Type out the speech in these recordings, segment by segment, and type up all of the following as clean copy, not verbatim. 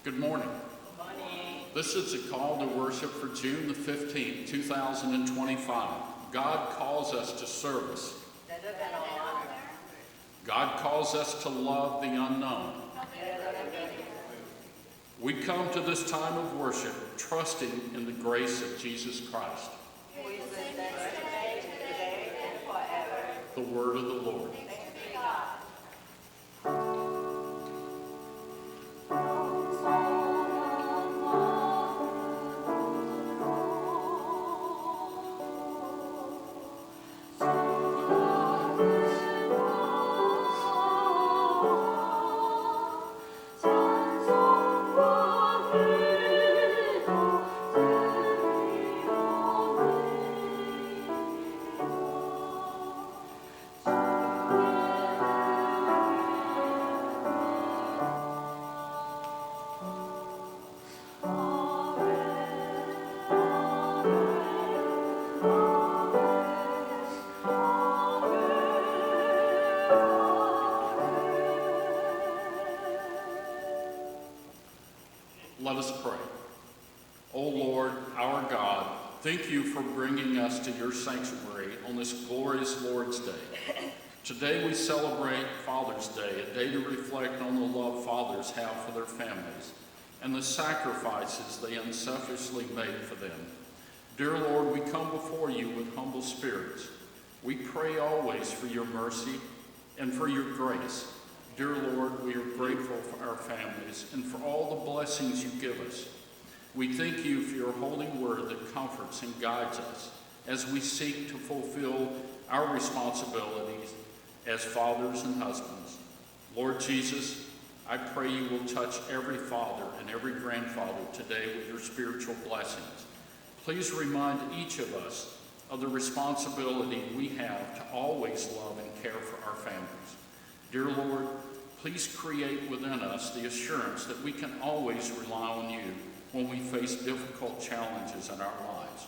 Good morning. Good morning. This is a call to worship for June the 15th, 2025. God calls us to service. God calls us to love the unknown. We come to this time of worship trusting in the grace of Jesus Christ. The word of the Lord. Let us pray. O Lord, our God, thank you for bringing us to your sanctuary on this glorious Lord's Day. Today we celebrate Father's Day, a day to reflect on the love fathers have for their families and the sacrifices they unselfishly make for them. Dear Lord, we come before you with humble spirits. We pray always for your mercy and for your grace. Dear Lord, we are grateful for our families and for all the blessings you give us. We thank you for your holy word that comforts and guides us as we seek to fulfill our responsibilities as fathers and husbands. Lord Jesus, I pray you will touch every father and every grandfather today with your spiritual blessings. Please remind each of us of the responsibility we have to always love and care for our families. Dear Lord, please create within us the assurance that we can always rely on you when we face difficult challenges in our lives.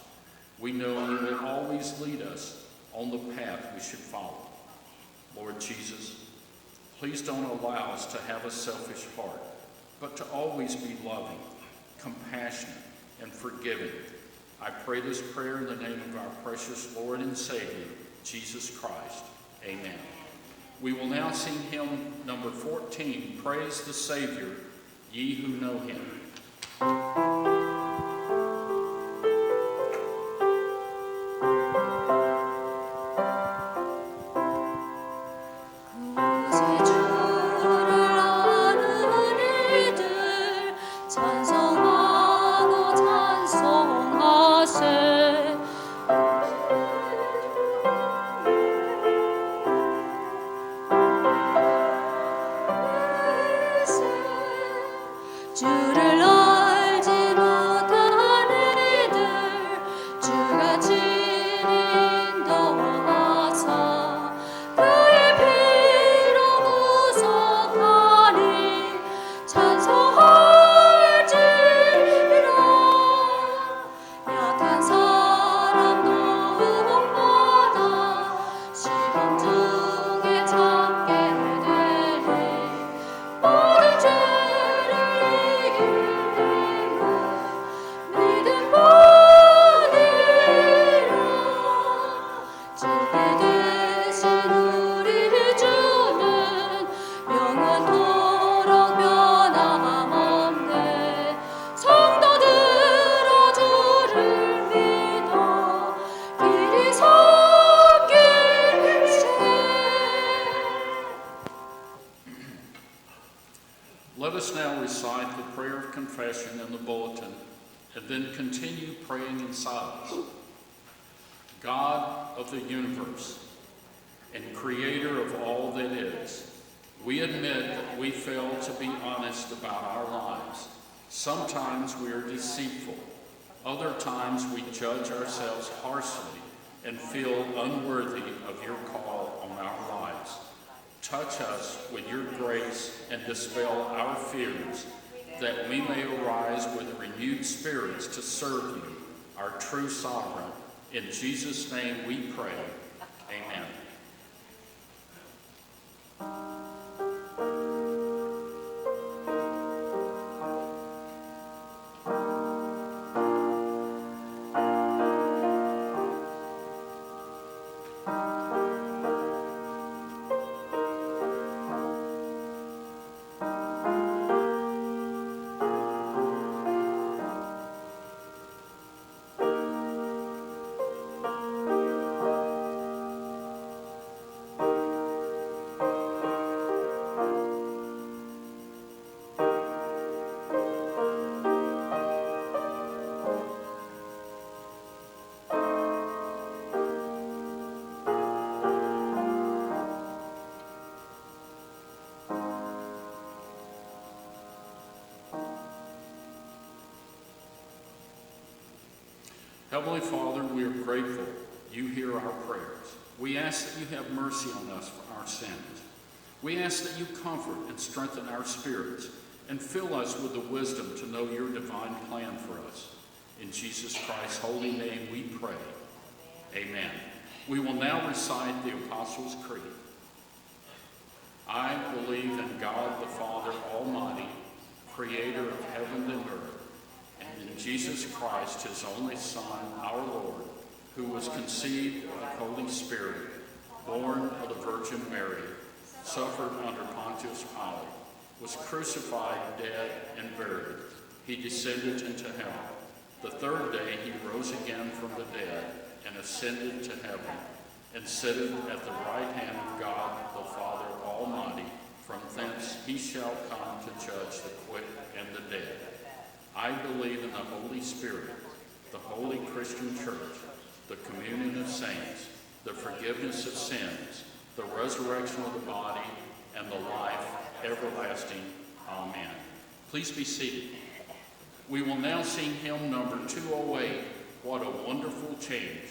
We know you will always lead us on the path we should follow. Lord Jesus, please don't allow us to have a selfish heart, but to always be loving, compassionate, and forgiving. I pray this prayer in the name of our precious Lord and Savior, Jesus Christ. Amen. We will now sing hymn number 14, Praise the Savior, Ye Who Know Him. Let us now recite the prayer of confession in the bulletin and then continue praying in silence. God of the universe and creator of all that is, we admit that we fail to be honest about our lives. Sometimes we are deceitful. Other times we judge ourselves harshly and feel unworthy of your call on our lives. Touch us with your grace and dispel our fears, that we may arise with renewed spirits to serve you, our true sovereign. In Jesus' name we pray. Amen. Heavenly Father, we are grateful you hear our prayers. We ask that you have mercy on us for our sins. We ask that you comfort and strengthen our spirits and fill us with the wisdom to know your divine plan for us. In Jesus Christ's holy name we pray. Amen. We will now recite the Apostles' Creed. I believe in God the Father Almighty, creator of heaven and earth, and in Jesus Christ, his only Son, our Lord, who was conceived of the Holy Spirit, born of the Virgin Mary, suffered under Pontius Pilate, was crucified, dead, and buried. He descended into hell. The third day he rose again from the dead and ascended to heaven, and sitteth at the right hand of God the Father Almighty. From thence he shall come to judge the quick and the dead. I believe in the Holy Spirit, the holy Christian church, the communion of saints, the forgiveness of sins, the resurrection of the body, and the life everlasting. Amen. Please be seated. We will now sing hymn number 208, What a Wonderful Change.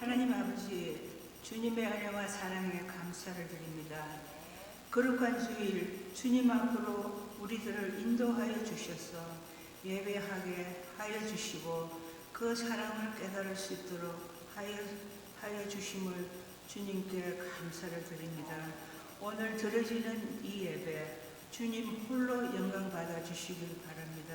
하나님 아버지, 주님의 은혜와 사랑에 감사를 드립니다. 거룩한 주일 주님 앞으로 우리들을 인도하여 주셔서 예배하게 하여 주시고 그 사랑을 깨달을 수 있도록 하여 주심을 주님께 감사를 드립니다. 오늘 드려지는 이 예배 주님 홀로 영광 받아 주시길 바랍니다.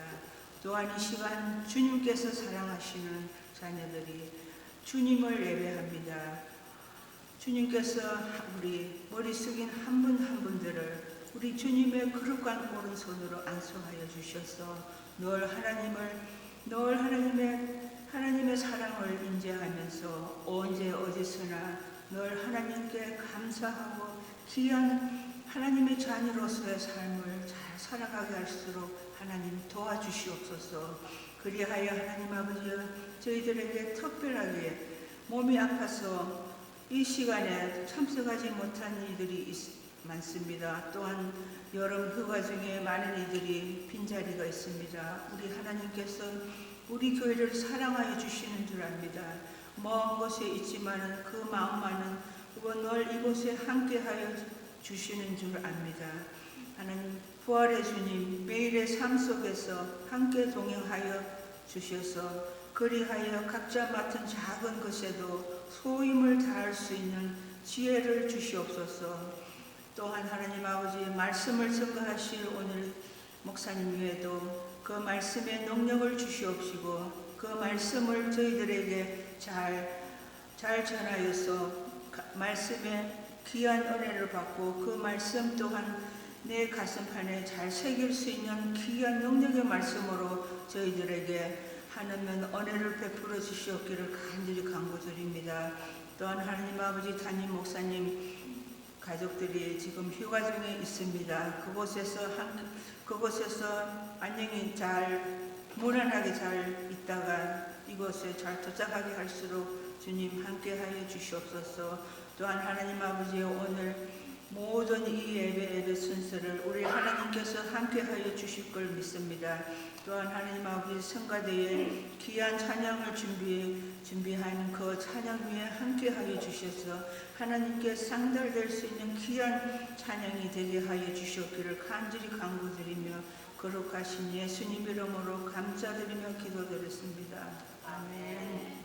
또한 이 시간 주님께서 사랑하시는 자녀들이 주님을 예배합니다. 주님께서 우리 머리 숙인 한 분 한 분들을 우리 주님의 거룩한 오른손으로 안수하여 주셔서 늘 하나님의 사랑을 인정하면서 언제 어디서나 늘 하나님께 감사하고 귀한 하나님의 자녀로서의 삶을 잘 살아가게 할수록 하나님 도와주시옵소서. 그리하여 하나님 아버지, 저희들에게 특별하게 몸이 아파서 이 시간에 참석하지 못한 이들이 많습니다. 또한 여름 휴가 중에 많은 이들이 빈자리가 있습니다. 우리 하나님께서 우리 교회를 사랑하여 주시는 줄 압니다. 먼 곳에 있지만 그 마음만은 늘 이곳에 함께하여 주시는 줄 압니다. 하나님, 부활의 주님 매일의 삶 속에서 함께 동행하여 주셔서 그리하여 각자 맡은 작은 것에도 소임을 다할 수 있는 지혜를 주시옵소서. 또한 하나님 아버지, 말씀을 증거하실 오늘 목사님 외에도 그 말씀의 능력을 주시옵시고 그 말씀을 저희들에게 잘 전하여서 말씀의 귀한 은혜를 받고 그 말씀 또한 내 가슴판에 잘 새길 수 있는 귀한 능력의 말씀으로 저희들에게 하나님 은혜를 베풀어 주시옵기를 간절히 간구드립니다. 또한 하나님 아버지, 담임 목사님 가족들이 지금 휴가 중에 있습니다. 그곳에서 안녕히 무난하게 잘 있다가 이곳에 잘 도착하게 할수록 주님 함께하여 주시옵소서. 또한 하나님 아버지, 오늘 모든 이 예배 순서를 우리 하나님께서 함께하여 주실 걸 믿습니다. 또한 하나님 아버지, 성가대에 귀한 찬양을 준비하는 그 찬양 위에 함께하여 주셔서 하나님께 상달될 수 있는 귀한 찬양이 되게 하여 주시옵기를 간절히 간구드리며 거룩하신 예수님 이름으로 감사드리며 기도드렸습니다. 아멘.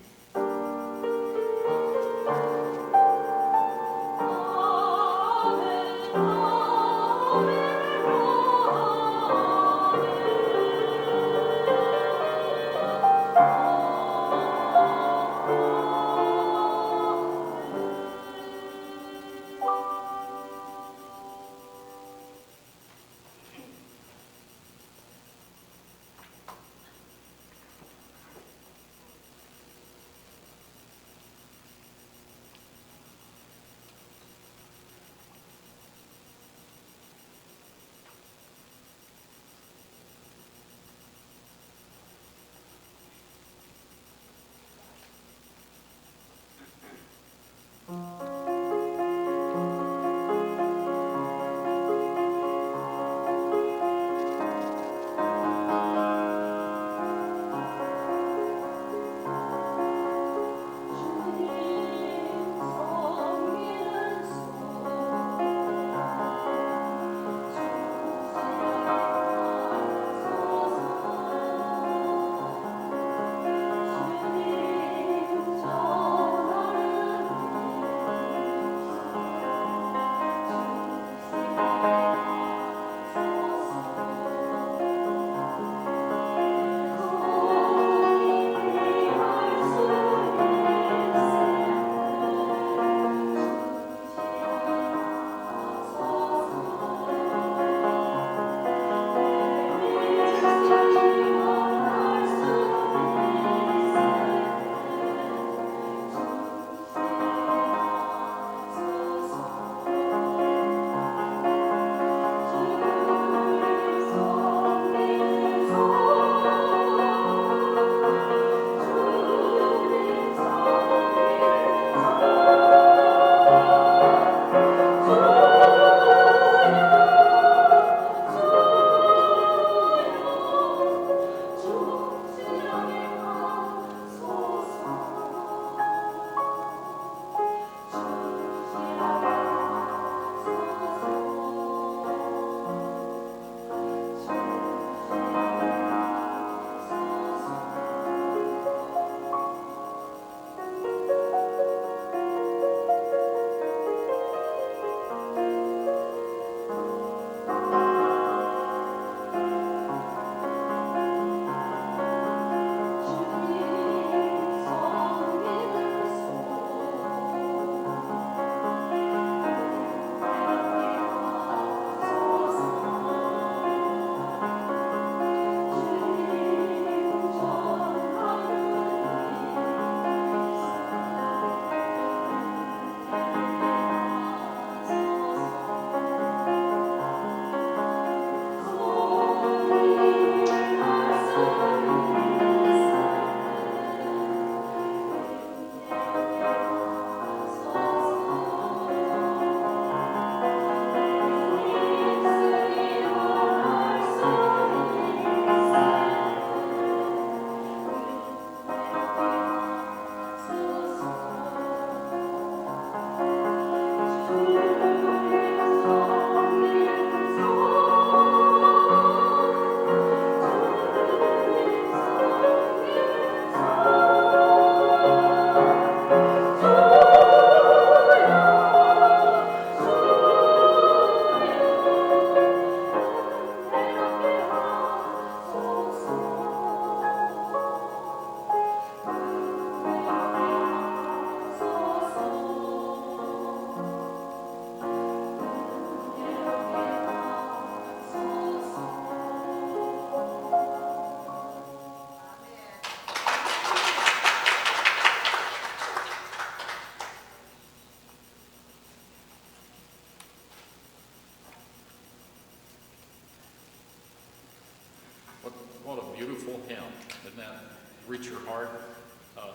What a beautiful hymn. Didn't that reach your heart,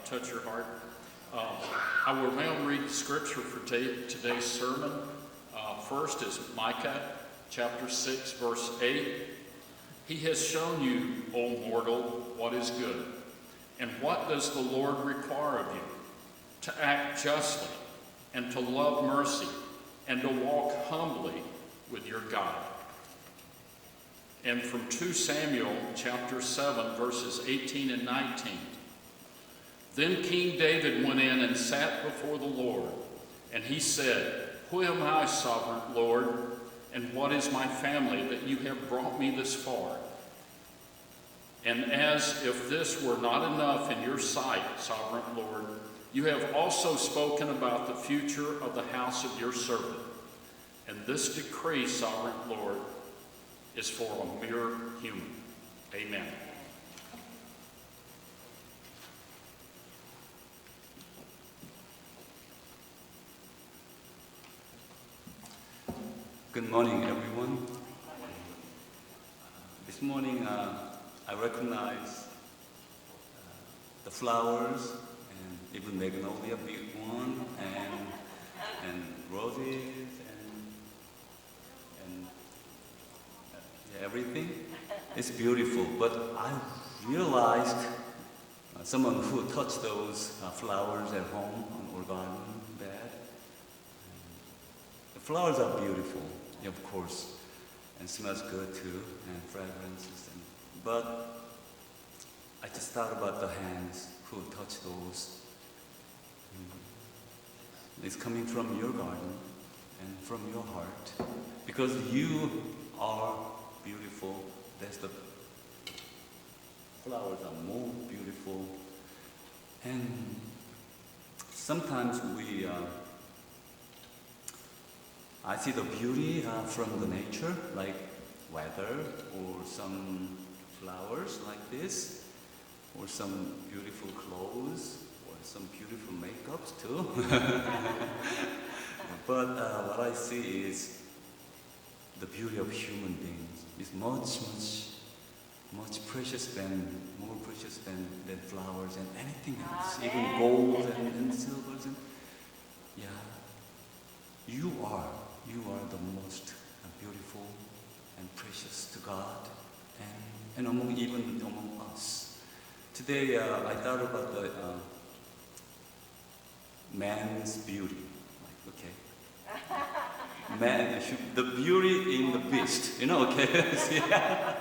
touch your heart? I will now read the scripture for today's sermon. First is Micah chapter 6, verse 8. He has shown you, O mortal, what is good. And what does the Lord require of you? To act justly, and to love mercy, and to walk humbly with your God. And from 2 Samuel chapter 7, verses 18 and 19. Then King David went in and sat before the Lord, and he said, Who am I, sovereign Lord, and what is my family that you have brought me this far? And as if this were not enough in your sight, sovereign Lord, you have also spoken about the future of the house of your servant. And this decree, sovereign Lord, is for a mere human. Amen. Good morning, everyone. This morning, I recognize the flowers and even magnolia, big one, and roses and everything. It's beautiful, but I realized someone who touched those flowers at home or garden bed. The flowers are beautiful, of course, and smells good too, and fragrances. But I just thought about the hands who touch those. It's coming from your garden and from your heart, because you are beautiful. That's the flowers are more beautiful, and sometimes I see the beauty from the nature, like weather or some flowers like this, or some beautiful clothes, or some beautiful makeups too. But what I see is the beauty of human beings is much more precious than flowers and anything else, even gold and silvers. And yeah, you are the most beautiful and precious to God, and even among us. Today I thought about the man's beauty. Man, the beauty in the beast, okay?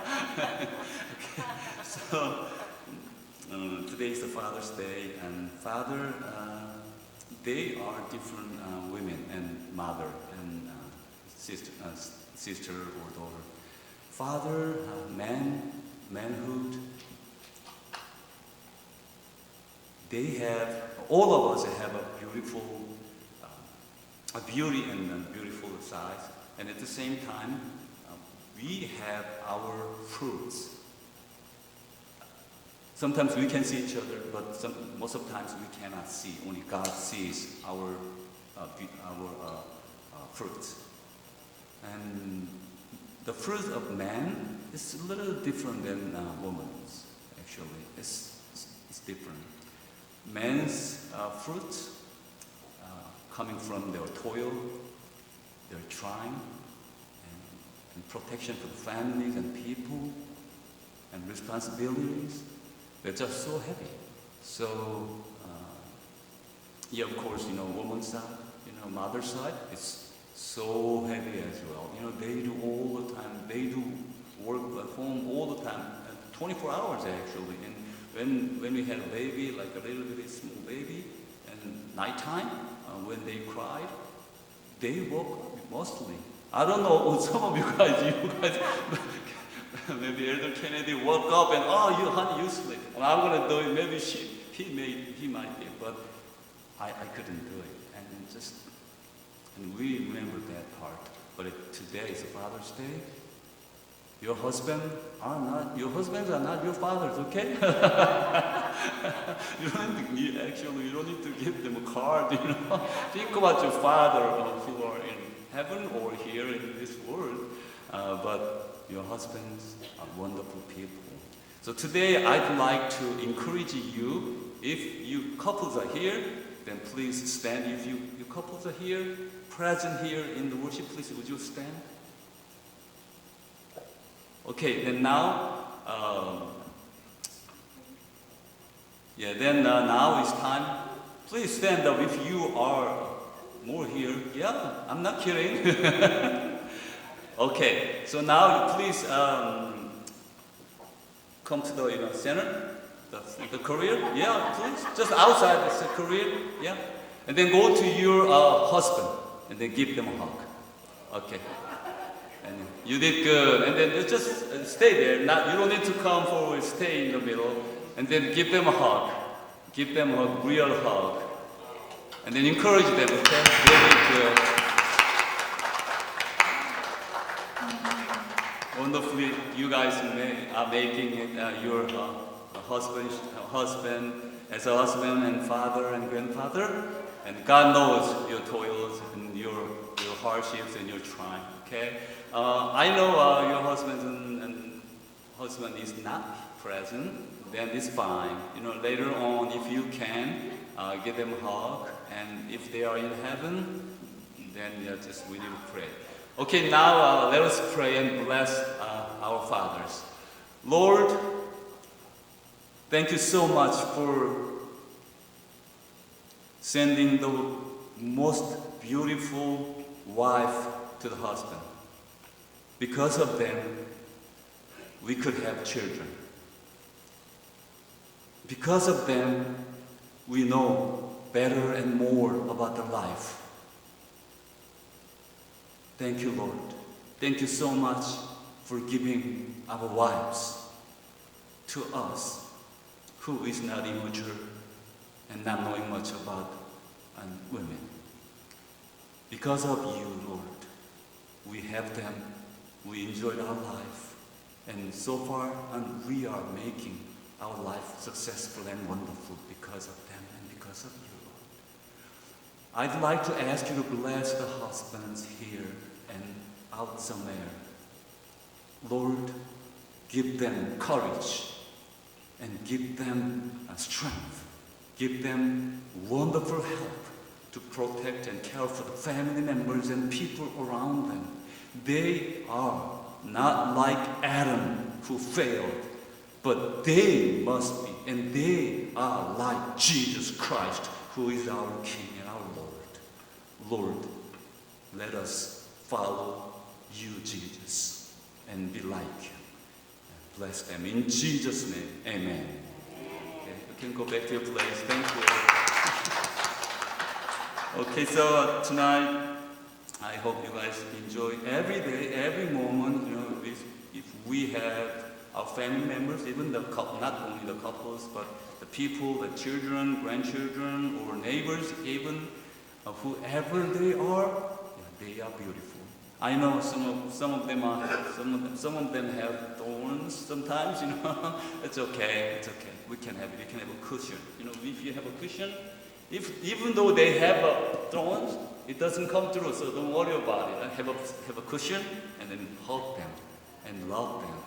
Okay. So today is the Father's Day, and Father, they are different women and mother and sister or daughter. Father, manhood. All of us have a beautiful, a beauty and a beautiful size, and at the same time, we have our fruits. Sometimes we can see each other, but most of the times we cannot see. Only God sees our fruits. And the fruit of man is a little different than woman's. Actually, it's different. Man's fruit coming from their toil, their trying, and protection for the families and people, and responsibilities. They're just so heavy. So, yeah, of course, woman's side, mother's side, it's so heavy as well. They do all the time. They do work at home all the time, 24 hours actually. And when we had a baby, like a little bit small baby, and nighttime, when they cried, they woke mostly. I don't know, some of you guys, maybe Elder Kennedy woke up and, honey, you sleep. And I'm gonna do it. Maybe he might be, but I couldn't do it. And we remember that part. But today is Father's Day. Your husbands are not your fathers, okay? You don't need to give them a card, Think about your father who are in heaven or here in this world. But your husbands are wonderful people. So today I'd like to encourage you, if you couples are here, then please stand. If you couples are here, present here in the worship, please would you stand? Okay, then now, now it's time. Please stand up if you are more here. Yeah, I'm not kidding. Okay, so now please come to the center, the career. Yeah, please, just outside the career. Yeah, and then go to your husband and then give them a hug. Okay. And you did good. And then you just stay there. You don't need to come forward, stay in the middle. And then give them a hug. Give them a real hug. And then encourage them, okay? Very good. Wonderfully, you guys are making it your husband, as a husband and father and grandfather. And God knows your toils and your hardships and your trying, okay? I know your husband is not present, then it's fine. You know, later on, if you can, give them a hug, and if they are in heaven, then we need to pray. Okay, now let us pray and bless our fathers. Lord, thank you so much for sending the most beautiful wife to the husband. Because of them, we could have children. Because of them, we know better and more about their life. Thank you, Lord. Thank you so much for giving our wives to us, who is not immature and not knowing much about women. Because of you, Lord, we have them, we enjoyed our life, and so far we are making our life successful and wonderful because of them and because of you, Lord. I'd like to ask you to bless the husbands here and out somewhere. Lord, give them courage and give them strength. Give them wonderful help to protect and care for the family members and people around them. They are not like Adam who failed, but they must be, and they are like Jesus Christ, who is our King and our Lord. Lord, let us follow you, Jesus, and be like you. Bless them in Jesus' name. Amen. Okay, you can go back to your place. Thank you. Okay, so tonight, I hope you guys enjoy every day, every moment. You know, if we have our family members, even the couple, not only the couples, but the people, the children, grandchildren, or neighbors, even whoever they are beautiful. I know some of them have thorns sometimes. You know, it's okay. We can have it. You can have a cushion. You know, if you have a cushion, even though they have thorns, it doesn't come through. So don't worry about it. Have a cushion and then hug them and love them.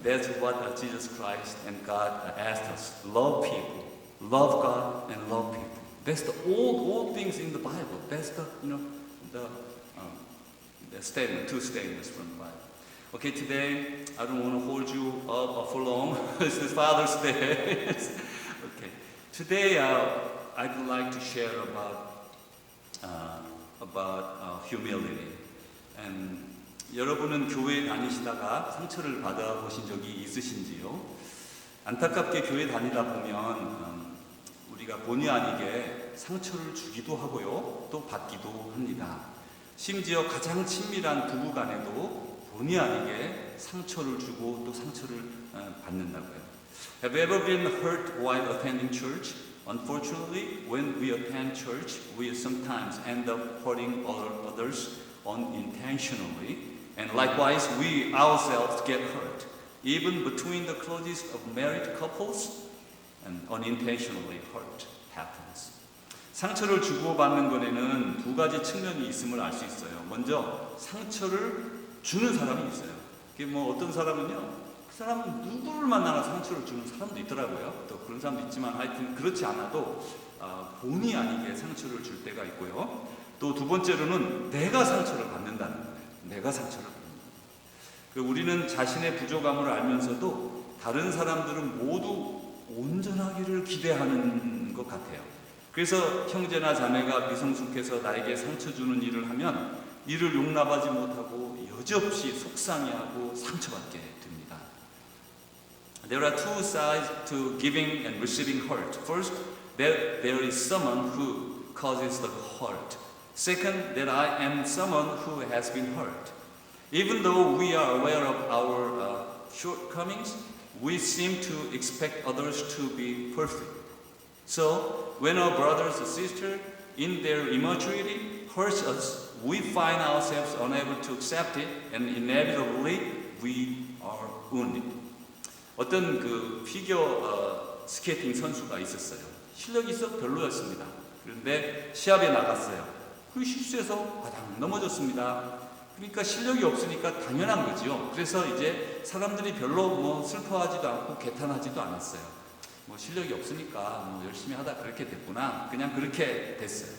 That's what Jesus Christ and God asked us. Love people, love God, and love people. That's the old things in the Bible. That's the statement, two statements from the Bible. Okay, today I don't want to hold you up for long. It's the Father's Day. Okay, today I'd like to share about humility. And 여러분은 교회 다니시다가 상처를 받아보신 적이 있으신지요? 안타깝게 교회 다니다 보면 우리가 본의 아니게 상처를 주기도 하고요, 또 받기도 합니다. 심지어 가장 친밀한 부부 간에도 본의 아니게 상처를 주고 또 상처를 받는다고요. Have you ever been hurt while attending church? Unfortunately, when we attend church, we sometimes end up hurting others unintentionally. And likewise, we ourselves get hurt, even between the closest of married couples, and unintentionally hurt happens. 상처를 주고받는 것에는 두 가지 측면이 있음을 알 수 있어요. 먼저 상처를 주는 사람이 있어요. 그게 뭐 어떤 사람은요, 그 사람은 누구를 만나나 상처를 주는 사람도 있더라고요. 또 그런 사람도 있지만 하여튼 그렇지 않아도 본의 아니게 상처를 줄 때가 있고요. 또 두 번째로는 내가 상처를 받는다는 거예요. 내가 상처를 받는다. 우리는 자신의 부족함을 알면서도 다른 사람들은 모두 온전하기를 기대하는 것 같아요. 그래서 형제나 자매가 미성숙해서 나에게 상처 주는 일을 하면 이를 용납하지 못하고 여지없이 속상해하고 상처받게 됩니다. There are two sides to giving and receiving hurt. First, that there is someone who causes the hurt. Second, that I am someone who has been hurt. Even though we are aware of our shortcomings, we seem to expect others to be perfect. So, when our brothers or sisters, in their immaturity, hurts us, we find ourselves unable to accept it, and inevitably we are wounded. 어떤 피겨 스케이팅 선수가 있었어요. 실력이 썩 별로였습니다. 그런데 시합에 나갔어요. 그 실수해서 바닥 넘어졌습니다. 그러니까 실력이 없으니까 당연한 거지요. 그래서 이제 사람들이 별로 슬퍼하지도 않고 개탄하지도 않았어요. 실력이 없으니까 열심히 하다 그렇게 됐구나. 그냥 그렇게 됐어요.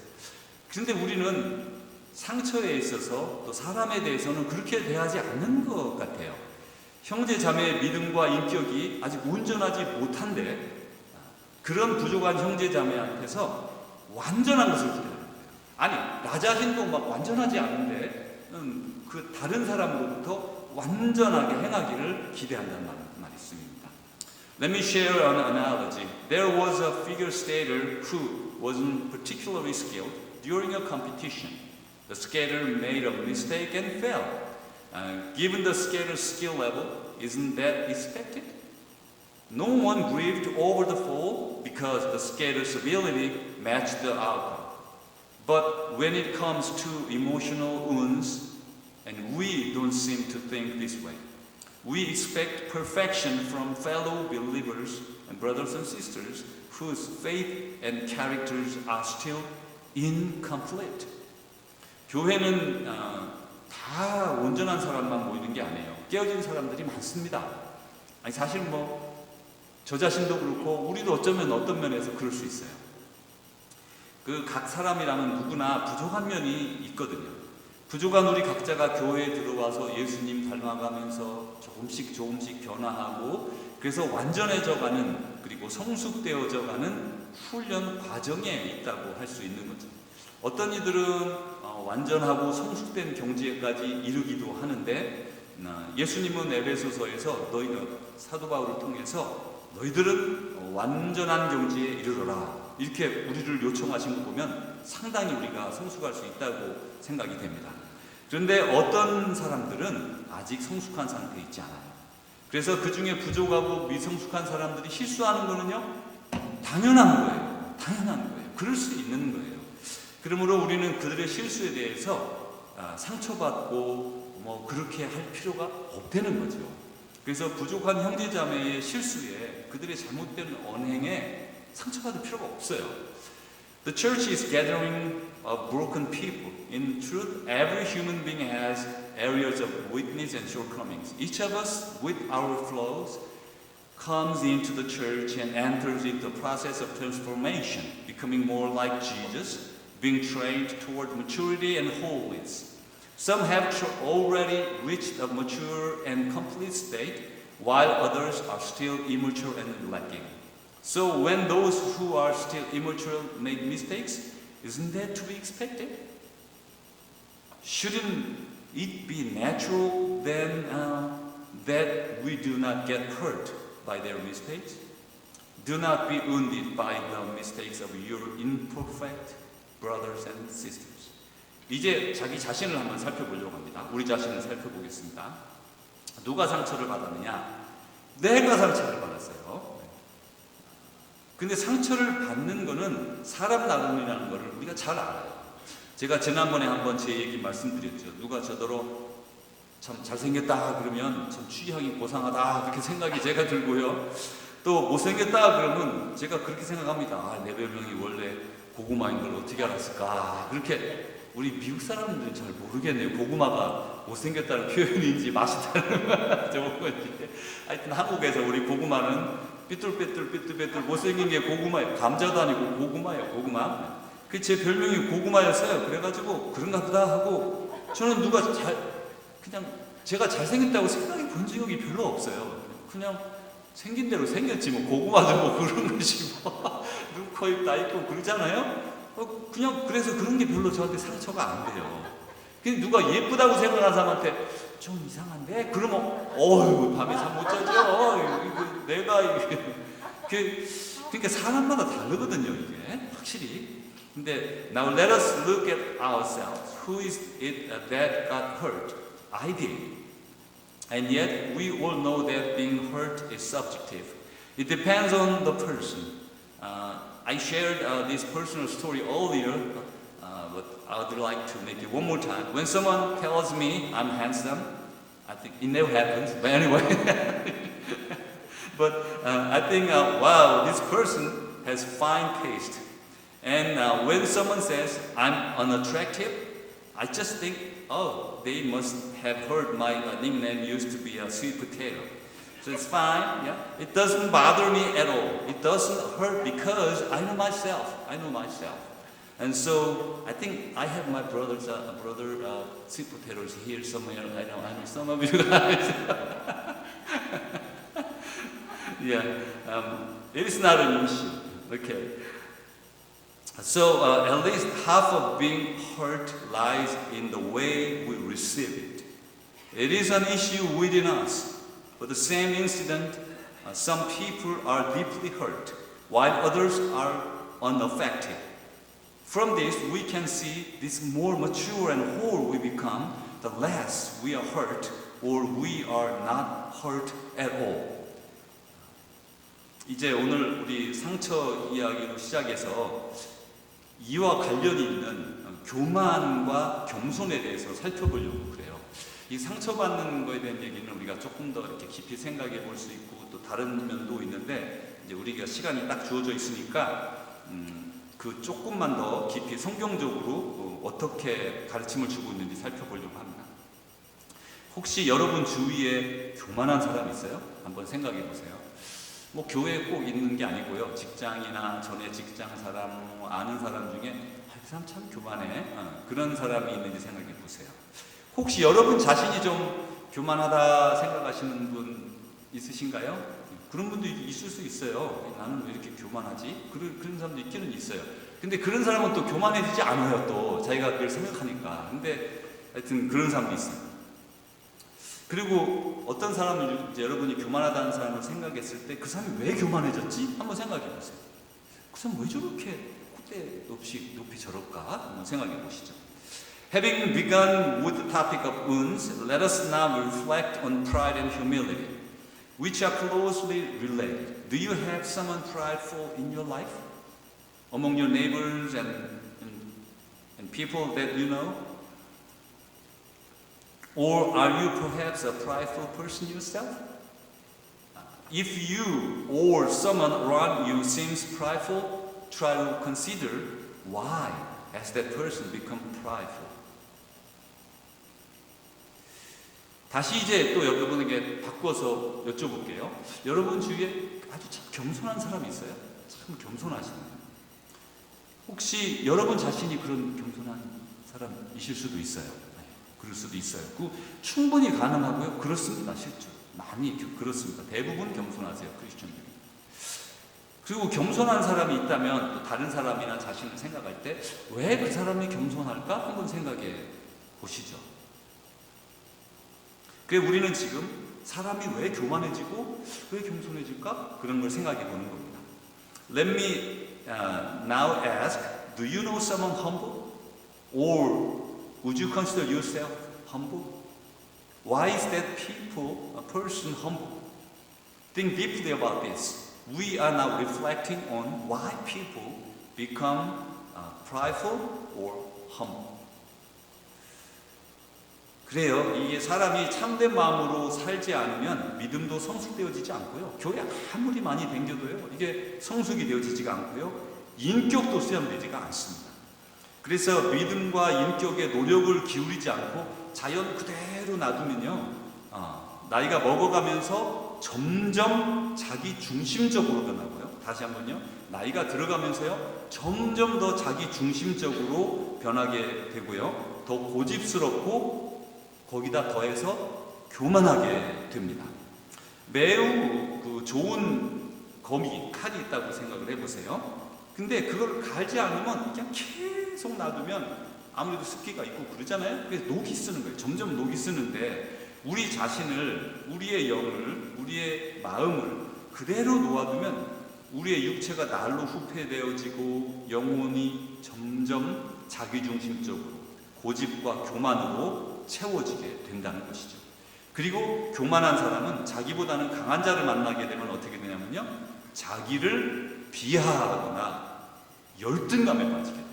그런데 우리는 상처에 있어서 또 사람에 대해서는 그렇게 대하지 않는 것 같아요. 형제 자매의 믿음과 인격이 아직 온전하지 못한데 그런 부족한 형제 자매한테서 완전한 것을 기대하는 거예요. 아니, 나 자신도 막 완전하지 않은데 그 다른 사람으로부터 완전하게 행하기를 기대한다는 말이 있습니다. Let me share an analogy. There was a figure skater who wasn't particularly skilled during a competition. The skater made a mistake and fell. Given the skater's skill level, isn't that expected? No one grieved over the fall because the skater's ability matched the outcome. But when it comes to emotional wounds, and we don't seem to think this way, we expect perfection from fellow believers and brothers and sisters whose faith and characters are still incomplete. 교회는 다 온전한 사람만 모이는 게 아니에요. 깨어진 사람들이 많습니다. 아니, 사실 저 자신도 그렇고 우리도 어쩌면 어떤 면에서 그럴 수 있어요. 각 사람이라면 누구나 부족한 면이 있거든요. 부족한 우리 각자가 교회에 들어와서 예수님 닮아가면서 조금씩 변화하고 그래서 완전해져가는 그리고 성숙되어져가는 훈련 과정에 있다고 할 수 있는 거죠. 어떤 이들은 완전하고 성숙된 경지에까지 이르기도 하는데 예수님은 에베소서에서 사도 바울을 통해서 너희들은 완전한 경지에 이르러라 이렇게 우리를 요청하신 거 보면 상당히 우리가 성숙할 수 있다고 생각이 됩니다. 그런데 어떤 사람들은 아직 성숙한 상태에 있지 않아요. 그래서 그 중에 부족하고 미성숙한 사람들이 실수하는 거는요, 당연한 거예요. 그럴 수 있는 거예요. 그러므로 우리는 그들의 실수에 대해서 상처받고 그렇게 할 필요가 없다는 거죠. 그래서 부족한 형제자매의 실수에 그들의 잘못된 언행에 상처받을 필요가 없어요. The church is gathering of broken people. In truth, every human being has areas of weakness and shortcomings. Each of us, with our flaws, comes into the church and enters into the process of transformation, becoming more like Jesus, being trained toward maturity and holiness. Some have already reached a mature and complete state, while others are still immature and lacking. So when those who are still immature make mistakes, isn't that to be expected? Shouldn't it be natural then that we do not get hurt by their mistakes? Do not be wounded by the mistakes of your imperfect brothers and sisters. 이제 자기 자신을 한번 살펴보려고 합니다. 우리 자신을 살펴보겠습니다. 누가 상처를 받았느냐? 내가 상처를 받았어요. 근데 상처를 받는 거는 사람 나름이라는 것을 우리가 잘 알아요. 제가 지난번에 한번 제 얘기 말씀드렸죠. 누가 저더러 참 잘생겼다 그러면 참 취향이 고상하다 그렇게 생각이 제가 들고요. 또 못생겼다 그러면 제가 그렇게 생각합니다. 내 별명이 원래 고구마인 걸 어떻게 알았을까 그렇게 우리 미국 사람들은 잘 모르겠네요. 고구마가 못생겼다는 표현인지 맛있다는 좋은 건지. 하여튼 한국에서 우리 고구마는 삐뚤빼뚤 못생긴 게 고구마예요. 감자도 아니고 고구마예요. 고구마. 그 제 별명이 고구마였어요. 그래가지고 그런가 보다 하고 저는 그냥 제가 잘생겼다고 생각해 본 적이 별로 없어요. 그냥 생긴 대로 생겼지 뭐 고구마도 뭐 그런 것이 뭐 눈, 코, 입 다 있고 그러잖아요. 그냥 그래서 그런 게 별로 저한테 상처가 안 돼요. 근데 누가 예쁘다고 생각하는 사람한테 좀 이상한데? 그러면 어휴 밤에 잠 못 자죠. 그러니까 사람마다 다르거든요 이게 확실히. 근데 now let us look at ourselves. Who is it that got hurt? I did. And yet we all know that being hurt is subjective. It depends on the person. I shared this personal story earlier, but I would like to make it one more time. When someone tells me I'm handsome, I think it never happens, but anyway. But I think, wow, this person has fine taste. And when someone says I'm unattractive, I just think, oh, they must have heard my nickname used to be a sweet potato. So it's fine, yeah. It doesn't bother me at all. It doesn't hurt because I know myself. And so I think I have my brother, sweet potatoes here somewhere. I know some of you guys. Yeah, it is not an issue. Okay. So at least half of being hurt lies in the way we receive it. It is an issue within us. For the same incident, some people are deeply hurt, while others are unaffected. From this, we can see this more mature and whole we become, the less we are hurt or we are not hurt at all. 이제 오늘 우리 상처 이야기로 시작해서 이와 관련이 있는 교만과 겸손에 대해서 살펴보려고 그래요. 이 상처받는 거에 대한 얘기는 우리가 조금 더 이렇게 깊이 생각해 볼 수 있고 또 다른 면도 있는데 이제 우리가 시간이 딱 주어져 있으니까 그 조금만 더 깊이 성경적으로 어떻게 가르침을 주고 있는지 살펴보려고 합니다. 혹시 여러분 주위에 교만한 사람 있어요? 한번 생각해 보세요. 뭐 교회에 꼭 있는 게 아니고요. 직장이나 전에 직장 사람, 아는 사람 중에 이 사람 참 교만해. 그런 사람이 있는지 생각해 보세요. 혹시 여러분 자신이 좀 교만하다 생각하시는 분 있으신가요? 그런 분도 있을 수 있어요. 나는 왜 이렇게 교만하지? 그런 사람도 있기는 있어요. 근데 그런 사람은 또 교만해지지 않아요. 또 자기가 그걸 생각하니까. 근데 하여튼 그런 사람도 있어요. 그리고 어떤 사람을 이제 여러분이 교만하다는 사람을 생각했을 때 그 사람이 왜 교만해졌지? 한번 생각해 보세요. 그 사람 왜 저렇게 콧대 높이 저럴까? 한번 생각해 보시죠. Having begun with the topic of wounds, let us now reflect on pride and humility, which are closely related. Do you have someone prideful in your life? Among your neighbors and people that you know? Or are you perhaps a prideful person yourself? If you or someone around you seems prideful, try to consider why has that person become prideful. 다시 이제 또 여러분에게 바꿔서 여쭤볼게요. 여러분 주위에 아주 참 겸손한 사람이 있어요? 참 겸손하시나요? 혹시 여러분 자신이 그런 겸손한 사람이실 수도 있어요. 그럴 수도 있어요. 충분히 가능하고요. 그렇습니다. 실제 많이 그렇습니다. 대부분 겸손하세요. 크리스천들이. 그리고 겸손한 사람이 있다면 또 다른 사람이나 자신을 생각할 때 왜 그 사람이 겸손할까? 한번 생각해 보시죠. 그래 우리는 지금 사람이 왜 교만해지고 왜 겸손해질까? 그런 걸 생각해 보는 겁니다. Let me now ask, do you know someone humble? Or would you consider yourself humble? Why is that a person humble? Think deeply about this. We are now reflecting on why people become prideful or humble. 그래요. 이게 사람이 참된 마음으로 살지 않으면 믿음도 성숙되어지지 않고요. 교회 아무리 많이 댕겨도요. 이게 성숙이 되어지지가 않고요. 인격도 수양되지가 않습니다. 그래서 믿음과 인격에 노력을 기울이지 않고 자연 그대로 놔두면요, 나이가 먹어가면서 점점 자기 중심적으로 변하고요. 다시 한번요, 나이가 들어가면서요, 점점 더 자기 중심적으로 변하게 되고요, 더 고집스럽고 거기다 더해서 교만하게 됩니다. 매우 좋은 검이, 칼이 있다고 생각을 해보세요. 근데 그걸 갈지 않으면 그냥 계속 놔두면 아무래도 습기가 있고 그러잖아요. 그래서 녹이 쓰는 거예요. 점점 녹이 쓰는데 우리 자신을, 우리의 영을, 우리의 마음을 그대로 놓아두면 우리의 육체가 날로 후퇴되어지고 영혼이 점점 자기중심적으로 고집과 교만으로 채워지게 된다는 것이죠. 그리고 교만한 사람은 자기보다는 강한 자를 만나게 되면 어떻게 되냐면요, 자기를 비하하거나 열등감에 빠지게 돼요.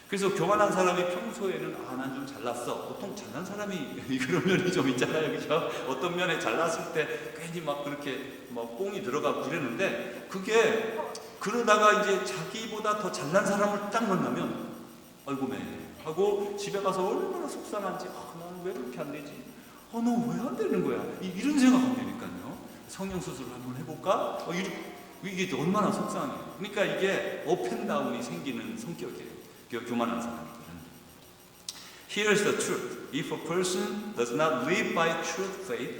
그래서 교만한 사람이 평소에는 난 좀 잘났어. 보통 잘난 사람이 그런 면이 좀 있잖아요, 그죠? 어떤 면에 잘났을 때 괜히 막 그렇게 막 뽕이 들어가고 그랬는데, 그게 그러다가 이제 자기보다 더 잘난 사람을 딱 만나면 아이고 매 하고 집에 가서 얼마나 속상한지, 나는 왜 그렇게 안 되지? 너 왜 안 되는 거야? 이런 생각 안 되니까요. 성형수술을 한번 해볼까? 이게 얼마나 속상해요. 그러니까 이게 업앤다운이 생기는 성격이에요, 교만한 사람들은. Here's the truth. If a person does not live by truth faith,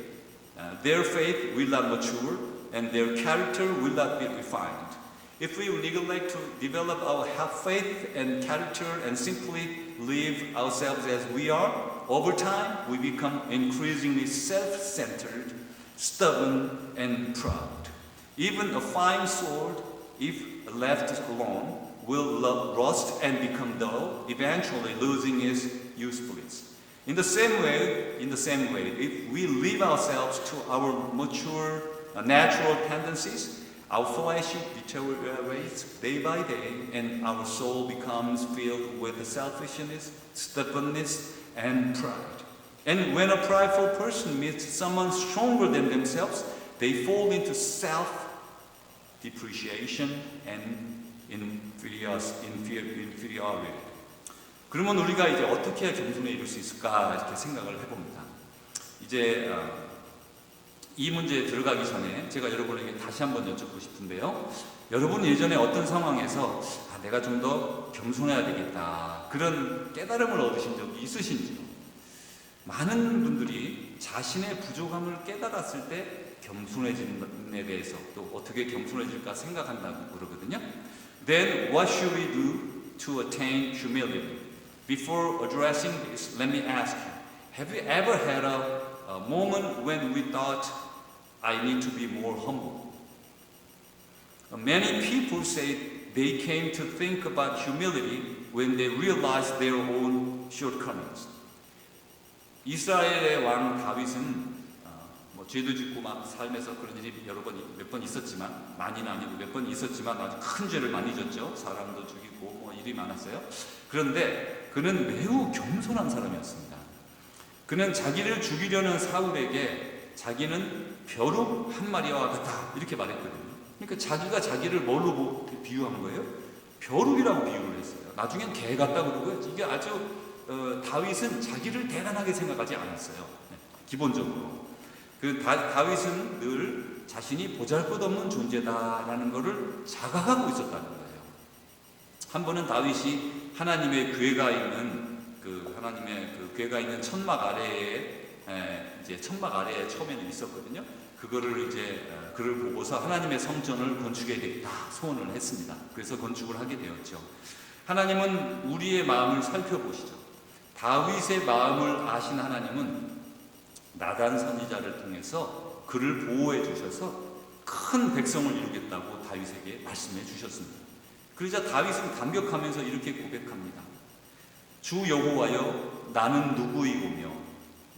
their faith will not mature and their character will not be refined. If we neglect to develop our faith and character and simply live ourselves as we are, over time we become increasingly self-centered, stubborn, and proud. Even a fine sword, if left alone, will rust and become dull, eventually losing its usefulness. In the same way, if we leave ourselves to our mature natural tendencies, our flesh deteriorates day by day, and our soul becomes filled with selfishness, stubbornness, and pride. And when a prideful person meets someone stronger than themselves, they fall into self-depreciation and inferiority. 그러면 우리가 이제 어떻게 겸손에 이룰 수 있을까 이렇게 생각을 해봅니다. 이제 이 문제에 들어가기 전에 제가 여러분에게 다시 한번 여쭙고 싶은데요. 여러분 예전에 어떤 상황에서 내가 좀 더 겸손해야 되겠다, 그런 깨달음을 얻으신 적이 있으신지요? 많은 분들이 자신의 부족함을 깨달았을 때 겸손해짐에 대해서, 또 어떻게 겸손해질까 생각한다고 그러거든요. Then what should we do to attain humility? Before addressing this, let me ask you, have you ever had a moment when we thought, I need to be more humble? Many people say they came to think about humility when they realized their own shortcomings. 이스라엘의 왕 다윗은 죄도 짓고 막 삶에서 그런 일이 몇 번 있었지만, 많이는 아니고 몇 번 있었지만 아주 큰 죄를 많이 졌죠. 사람도 죽이고 일이 많았어요. 그런데 그는 매우 겸손한 사람이었습니다. 그는 자기를 죽이려는 사울에게 자기는 벼룩 한 마리와 같다 이렇게 말했거든요. 그러니까 자기가 자기를 뭘로 비유한 거예요? 벼룩이라고 비유를 했어요. 나중엔 개 같다 그러고요. 이게 아주 다윗은 자기를 대단하게 생각하지 않았어요. 기본적으로 다윗은 늘 자신이 보잘것없는 존재다라는 것을 자각하고 있었다는 거예요. 한 번은 다윗이 하나님의 궤가 있는 궤가 있는 천막 아래에 처음에는 있었거든요. 그를 보고서 하나님의 성전을 건축해야 되겠다 소원을 했습니다. 그래서 건축을 하게 되었죠. 하나님은 우리의 마음을 살펴보시죠. 다윗의 마음을 아신 하나님은 나단 선지자를 통해서 그를 보호해 주셔서 큰 백성을 이루겠다고 다윗에게 말씀해 주셨습니다. 그러자 다윗은 감격하면서 이렇게 고백합니다. 주 여호와여, 나는 누구이오며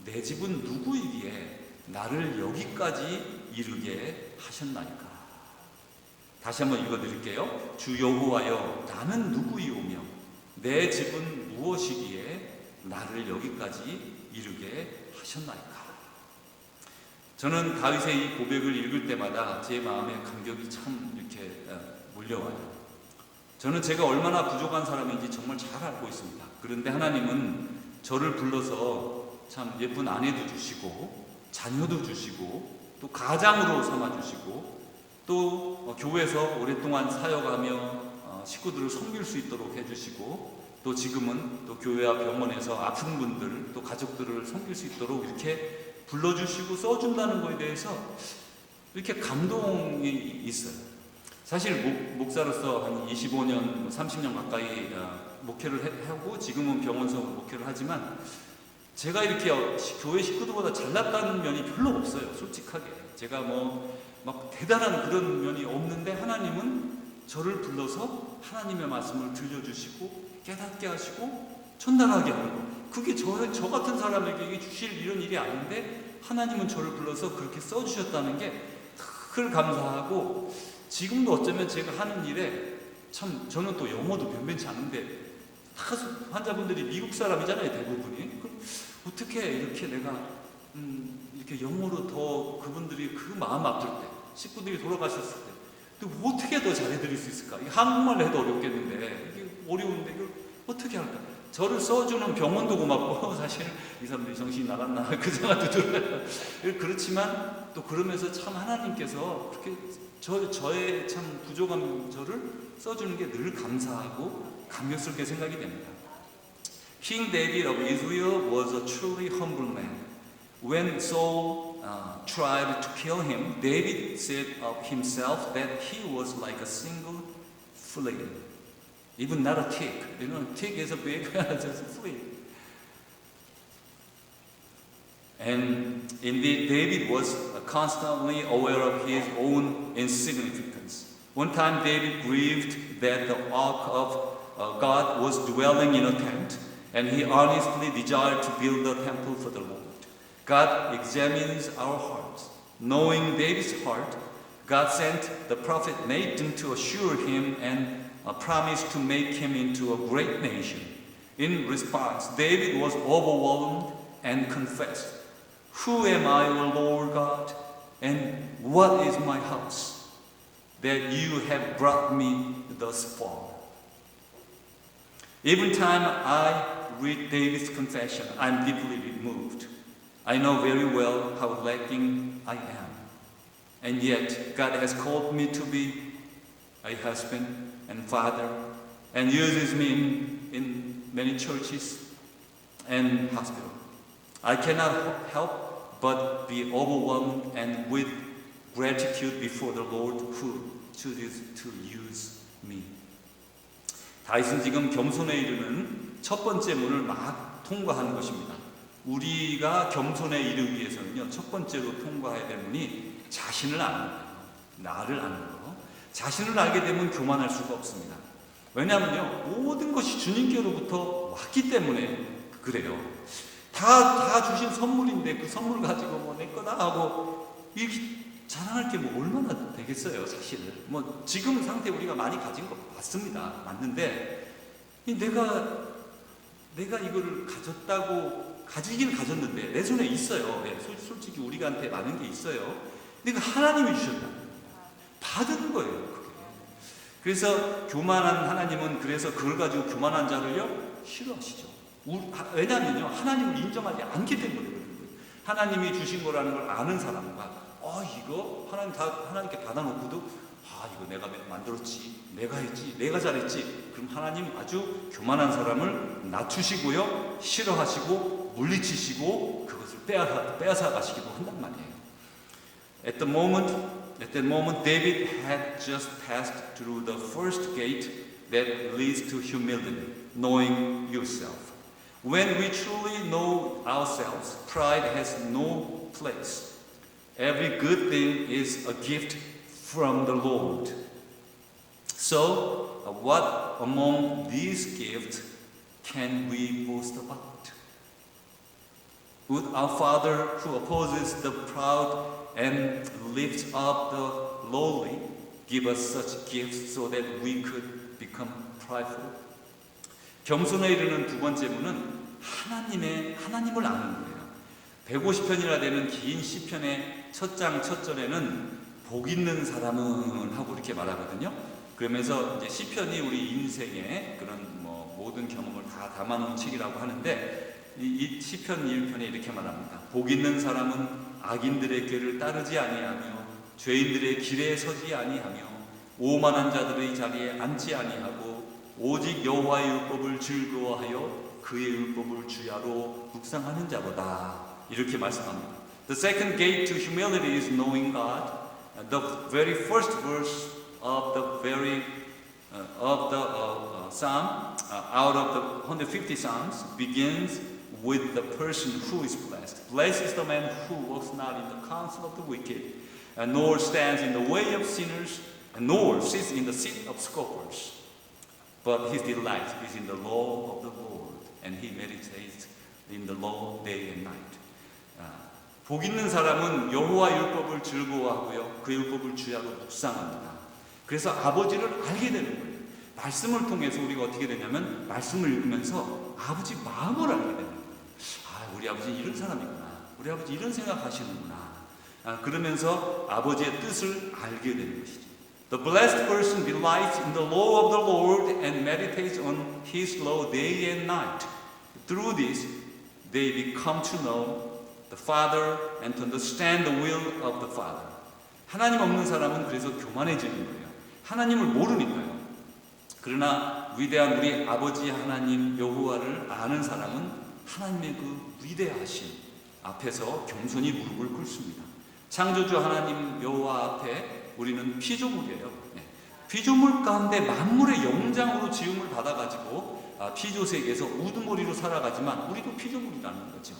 내 집은 누구이기에 나를 여기까지 이르게 하셨나이까. 다시 한번 읽어드릴게요. 주 여호와여, 나는 누구이오며 내 집은 무엇이기에 나를 여기까지 이르게 하셨나이까. 저는 다윗의 이 고백을 읽을 때마다 제 마음에 감격이 참 이렇게 몰려와요. 저는 제가 얼마나 부족한 사람인지 정말 잘 알고 있습니다. 그런데 하나님은 저를 불러서 참 예쁜 아내도 주시고 자녀도 주시고 또 가장으로 삼아주시고 또 교회에서 오랫동안 사역하며 식구들을 섬길 수 있도록 해주시고 또 지금은 또 교회와 병원에서 아픈 분들 또 가족들을 섬길 수 있도록 이렇게 불러주시고 써준다는 거에 대해서 이렇게 감동이 있어요. 사실 목사로서 한 25년, 30년 가까이 목회를 하고 지금은 병원에서 목회를 하지만 제가 이렇게 교회 식구들보다 잘났다는 면이 별로 없어요. 솔직하게 제가 막 대단한 그런 면이 없는데 하나님은 저를 불러서 하나님의 말씀을 들려주시고 깨닫게 하시고 전달하게 하는 거. 그게 저 같은 사람에게 주실 이런 일이 아닌데 하나님은 저를 불러서 그렇게 써주셨다는 게 늘 감사하고 지금도 어쩌면 제가 하는 일에 참 저는 또 영어도 변변치 않은데 다 환자분들이 미국 사람이잖아요, 대부분이. 그럼 어떻게 이렇게 내가 이렇게 영어로 더 그분들이 그 마음 아플 때, 식구들이 돌아가셨을 때, 또 어떻게 더 잘해드릴 수 있을까? 한국말로 해도 어렵겠는데 이게 어려운데 이걸 어떻게 할까? 저를 써주는 병원도 고맙고 사실 이 사람들이 정신이 나갔나 그 생각도 들어요. 그렇지만 또 그러면서 참 하나님께서 그렇게 저의 참 부족한 저를 써주는 게 늘 감사하고 감격스럽게 생각이 됩니다. King David of Israel was a truly humble man. When Saul tried to kill him, David said of himself that he was like a single flame. Even not a tick. You know, tick is a big, just a flea. And indeed, David was constantly aware of his own insignificance. One time, David grieved that the ark of God was dwelling in a tent, and he earnestly desired to build a temple for the Lord. God examines our hearts. Knowing David's heart, God sent the prophet Nathan to assure him and promised to make him into a great nation. In response, David was overwhelmed and confessed, "Who am I, O Lord God, and what is my house, that you have brought me thus far?" Every time I read David's confession, I'm deeply moved. I know very well how lacking I am. And yet, God has called me to be a husband and father, and uses me in many churches and hospitals. I cannot help but be overwhelmed and with gratitude before the Lord who chooses to use me. 다윗은 지금 겸손에 이르는 첫 번째 문을 막 통과하는 것입니다. 우리가 겸손에 이르기 위해서는요, 첫 번째로 통과해야 될 문이 자신을 아는 거예요. 나를 아는 거. 자신을 알게 되면 교만할 수가 없습니다. 왜냐하면요, 모든 것이 주님께로부터 왔기 때문에 그래요. 다 주신 선물인데 그 선물 가지고 내 거다 하고 이렇게 자랑할 게 얼마나 되겠어요, 사실은. 지금 상태 우리가 많이 가진 거 맞습니다. 맞는데 내가 이거를 가지긴 가졌는데 내 손에 있어요. 솔직히 우리한테 많은 게 있어요. 근데 하나님이 주셨다. 받은 거예요, 그게. 그래서 교만한 하나님은 그래서 그걸 가지고 교만한 자를요 싫어하시죠. 왜냐하면요, 하나님을 인정하지 않기 때문에 그런 거예요. 하나님이 주신 거라는 걸 아는 사람과 이거 하나님께 받아놓고도 이거 내가 만들었지, 내가 했지, 내가 잘했지. 그럼 하나님 아주 교만한 사람을 낮추시고요, 싫어하시고 물리치시고 그것을 빼앗아 가시기도 한단 말이에요. At that moment, David had just passed through the first gate that leads to humility, knowing yourself. When we truly know ourselves, pride has no place. Every good thing is a gift from the Lord. So, what among these gifts can we boast about? Would our Father who opposes the proud and lifts up the lowly give us such gifts so that we could become prideful? 겸손에 이르는 두 번째 문은 하나님을 아는 거예요. 150편이나 되는 긴 시편의 첫 장 첫 절에는 복 있는 사람은 하고 이렇게 말하거든요. 그러면서 이제 시편이 우리 인생의 그런 모든 경험을 다 담아놓은 책이라고 하는데 이 시편 1편에 이렇게 말합니다. 복 있는 사람은 악인들의 꾀를 따르지 아니하며 죄인들의 길에 서지 아니하며 오만한 자들의 자리에 앉지 아니하고 오직 여호와의 율법을 즐거워하여 그의 율법을 주야로 묵상하는 자로다. 이렇게 말씀합니다. The second gate to humility is knowing God. The very first verse of the Psalm, out of the 150 Psalms, begins with the person who is blessed. Blessed is the man who walks not in the counsel of the wicked, nor stands in the way of sinners, nor sits in the seat of scoffers. But his delight is in the law of the Lord, and he meditates in the law day and night. 복 있는 사람은 여호와 율법을 즐거워하고요, 그 율법을 주야로 묵상합니다. 그래서 아버지를 알게 되는 거예요. 말씀을 통해서 우리가 어떻게 되냐면 말씀을 읽으면서 아버지 마음을 알게 되는 거예요. 우리 아버지 이런 사람이구나. 우리 아버지 이런 생각하시는구나. 그러면서 아버지의 뜻을 알게 되는 것이죠. The blessed person delights in the law of the Lord and meditates on His law day and night. Through this, they become to know the Father and to understand the will of the Father. 하나님 없는 사람은 그래서 교만해지는 거예요. 하나님을 모르니까요. 그러나 위대한 우리 아버지 하나님 여호와를 아는 사람은 하나님의 그 위대하심 앞에서 겸손히 무릎을 꿇습니다. 창조주 하나님 여호와 앞에 우리는 피조물이에요. 피조물 가운데 만물의 영장으로 지음을 받아가지고 피조 세계에서 우두머리로 살아가지만 우리도 피조물이라는 거죠.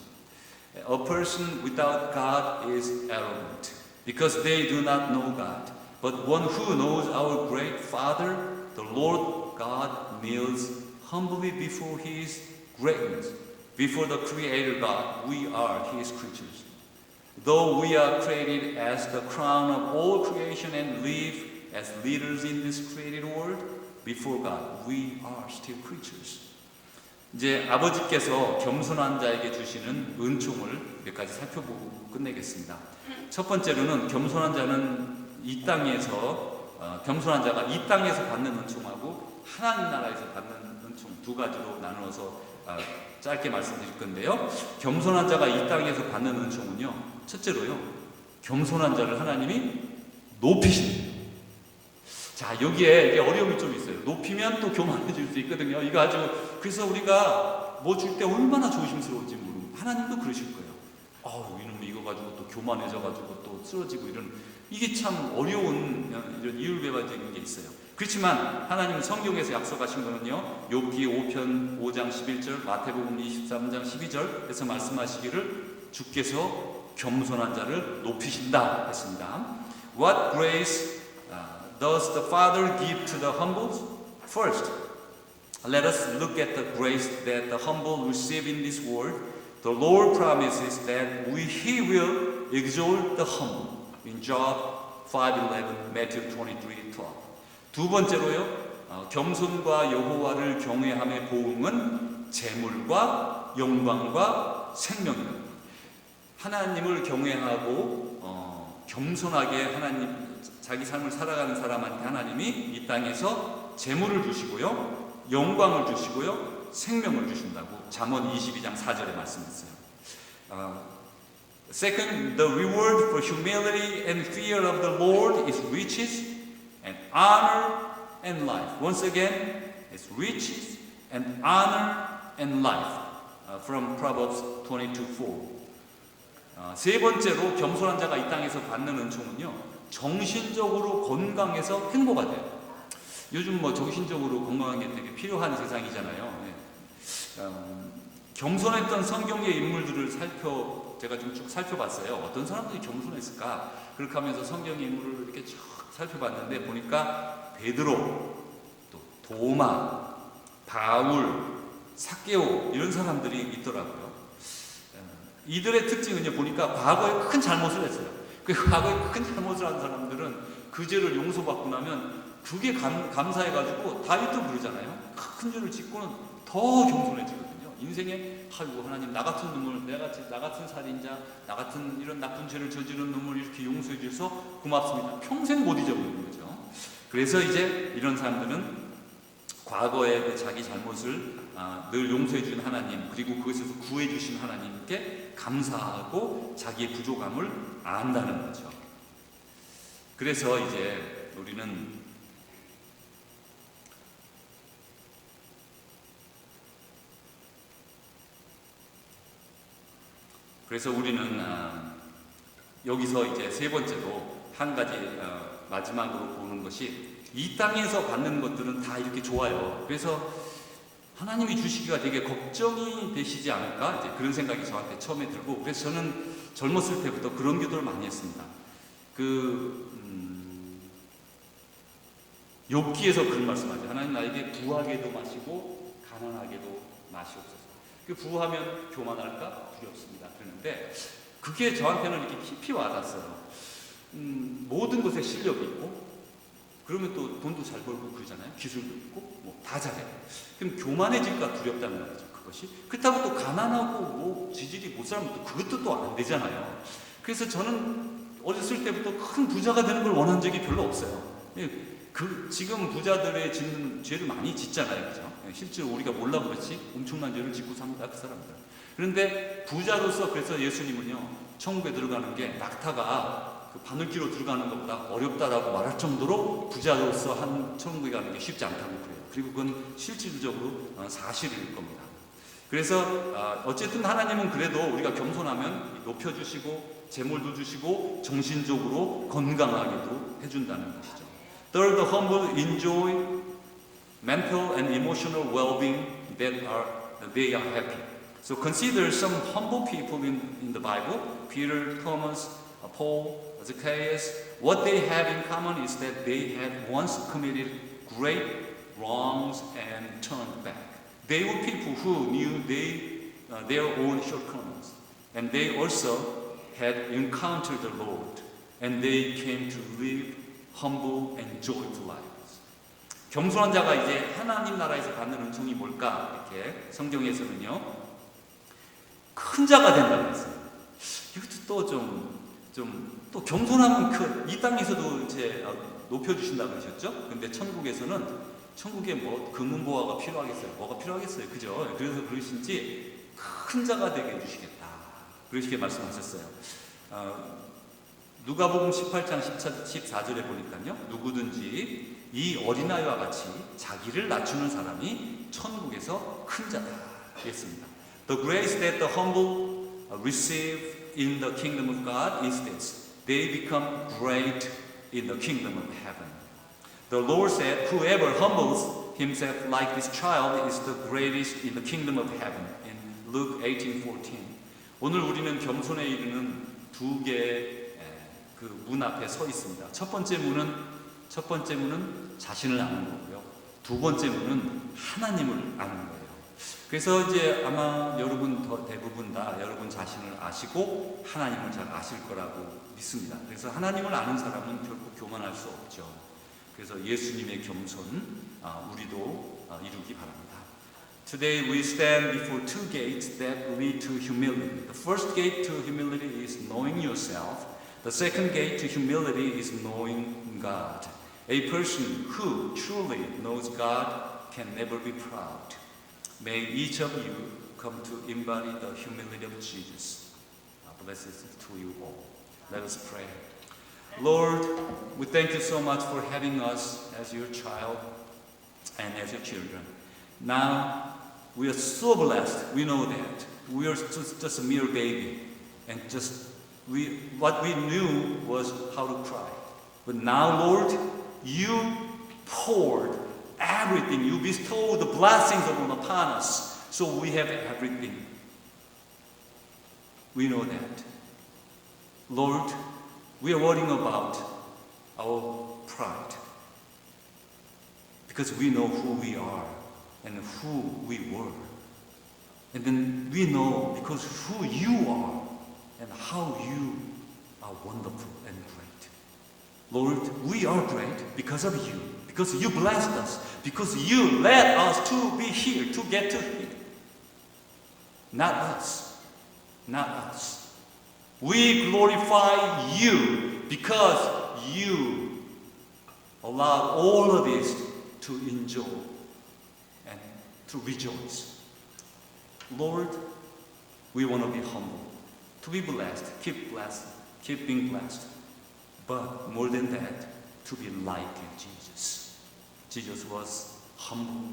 A person without God is arrogant because they do not know God. But one who knows our great Father, the Lord God, kneels humbly before His greatness. Before the Creator God, we are His creatures. Though we are created as the crown of all creation and live as leaders in this created world, before God, we are still creatures. 이제 아버지께서 겸손한 자에게 주시는 은총을 몇 가지 살펴보고 끝내겠습니다. 첫 번째로는 겸손한 자는 이 땅에서 겸손한 자가 이 땅에서 받는 은총하고 하나님 나라에서 받는 은총 두 가지로 나누어서 짧게 말씀드릴 건데요. 겸손한 자가 이 땅에서 받는 은총은요. 첫째로요. 겸손한 자를 하나님이 높이십니다. 자, 여기에 어려움이 좀 있어요. 높이면 또 교만해질 수 있거든요. 이거 아주 그래서 우리가 뭐 줄 때 얼마나 조심스러운지 모르고 하나님도 그러실 거예요. 이놈 이거 가지고 또 교만해져가지고 또 쓰러지고 이게 참 어려운 이런 이율배반적인 게 있어요. 그렇지만 하나님은 성경에서 약속하신 거는요. 욥기 5편 5장 11절, 마태복음 23장 12절에서 말씀하시기를 주께서 겸손한 자를 높이신다 했습니다. What grace does the Father give to the humble? First, let us look at the grace that the humble receive in this world. The Lord promises that He will exalt the humble. In Job 5:11, Matthew 23:12. 두 번째로요, 겸손과 여호와를 경외함의 보응은 재물과 영광과 생명입니다. 하나님을 경외하고 겸손하게 자기 삶을 살아가는 사람한테 하나님이 이 땅에서 재물을 주시고요, 영광을 주시고요, 생명을 주신다고 잠언 22장 4절에 말씀했어요. Second, the reward for humility and fear of the Lord is riches and honor and life. Once again, it's riches and honor and life. From Proverbs 22:4. 세 번째로 겸손한 자가 이 땅에서 받는 은총은요, 정신적으로 건강해서 행복가 돼요. 요즘 정신적으로 건강한 게 되게 필요한 세상이잖아요. 겸손했던 성경의 인물들을 제가 좀 쭉 살펴봤어요. 어떤 사람들이 겸손했을까? 그렇게 하면서 성경의 인물을 이렇게 쭉 살펴봤는데 보니까 베드로, 또 도마, 바울, 삭개오 이런 사람들이 있더라고요. 이들의 특징은요, 보니까 과거에 큰 잘못을 했어요. 그 과거에 큰 잘못을 한 사람들은 그 죄를 용서받고 나면 그게 감사해가지고 다윗도 그러잖아요. 큰 죄를 짓고는 더 겸손해지거든요. 인생에 하나님 나 같은 놈을 나 같은 살인자, 나 같은 이런 나쁜 죄를 저지른 놈을 이렇게 용서해 주셔서 고맙습니다. 평생 못 잊어버리는 거죠. 그래서 이제 이런 사람들은 과거의 그 자기 잘못을 늘 용서해 준 하나님, 그리고 그것에서 구해 주신 하나님께 감사하고 자기의 부족함을 안다는 거죠. 그래서 이제 우리는 여기서 이제 세 번째로 한 가지 마지막으로 보는 것이, 이 땅에서 받는 것들은 다 이렇게 좋아요. 그래서 하나님이 주시기가 되게 걱정이 되시지 않을까, 이제 그런 생각이 저한테 처음에 들고, 그래서 저는 젊었을 때부터 그런 기도를 많이 했습니다. 욥기에서 그런 말씀하죠. 하나님 나에게 부하게도 마시고 가난하게도 마시옵소서. 부하면 교만할까 두렵습니다. 그러는데 그게 저한테는 이렇게 깊이 와닿았어요. 모든 것에 실력이 있고, 그러면 또 돈도 잘 벌고 그러잖아요. 기술도 있고 뭐 다 잘해. 그럼 교만해질까 두렵다는 말이죠. 그것이. 그렇다고 또 가난하고 뭐 지질이 못 살면 또 그것도 또 안 되잖아요. 그래서 저는 어렸을 때부터 큰 부자가 되는 걸 원한 적이 별로 없어요. 지금 부자들의 짓는 죄를 많이 짓잖아요. 그죠? 실제로 우리가 몰라 그렇지 엄청난 죄를 짓고 삽니다. 그 사람들. 그런데 부자로서, 그래서 예수님은요, 천국에 들어가는 게 낙타가 그 바늘기로 들어가는 것보다 어렵다라고 말할 정도로 부자로서 한 천국에 가는 게 쉽지 않다고 그래요. 그리고 그건 실질적으로 사실일 겁니다. 그래서 어쨌든 하나님은 그래도 우리가 겸손하면 높여주시고 재물도 주시고 정신적으로 건강하게도 해준다는 것이죠. Third, the humble enjoy mental and emotional well-being that they are happy. So consider some humble people in the Bible: Peter, Thomas, Paul, Zacchaeus. What they have in common is that they had once committed great wrongs and turned back. They were people who knew their own shortcomings, and they also had encountered the Lord, and they came to live humble and joyful lives. 겸손한 자가 이제 하나님 나라에서 받는 은총이 뭘까? 이렇게 성경에서는요, 큰 자가 된다고 했어요. 이것도 또 겸손하면 이 땅에서도 이제 높여주신다고 그러셨죠? 근데 천국에 뭐 금은보화가 필요하겠어요? 뭐가 필요하겠어요? 그죠? 그래서 그러신지 큰 자가 되게 해주시겠다. 그렇게 말씀하셨어요. 누가복음 18장 14절에 보니까요, 누구든지 이 어린아이와 같이 자기를 낮추는 사람이 천국에서 큰 자다 했습니다. The grace that the humble receive in the kingdom of God is this: they become great in the kingdom of heaven. The Lord said, "Whoever humbles himself like this child is the greatest in the kingdom of heaven." In Luke 18:14. 오늘 우리는 겸손에 이르는 두 개의 그 문 앞에 서 있습니다. 첫 번째 문은 자신을 아는 거고요. 두 번째 문은 하나님을 아는 거예요. 그래서 이제 아마 대부분 다 여러분 자신을 아시고 하나님을 잘 아실 거라고 믿습니다. 그래서 하나님을 아는 사람은 결코 교만할 수 없죠. 그래서 예수님의 겸손 우리도 이루기 바랍니다. Today we stand before two gates that lead to humility. The first gate to humility is knowing yourself. The second gate to humility is knowing God. A person who truly knows God can never be proud. May each of you come to embody the humility of Jesus. Blessings to you all. Let us pray. Lord, we thank you so much for having us as your child and as your children. Now, we are so blessed. We know that. We are just a mere baby. And what we knew was how to cry. But now, Lord, you poured everything. You bestowed the blessings upon us. So we have everything. We know that. Lord, we are worrying about our pride. Because we know who we are and who we were. And then we know because who you are and how you are wonderful and great. Lord, we are great because of you. Because you blessed us. Because you led us to be here, to get to here. Not us. Not us. We glorify you because you allow all of this to enjoy and to rejoice. Lord, we want to be humble, to be blessed, keep being blessed. But more than that, to be like Jesus. Jesus was humble,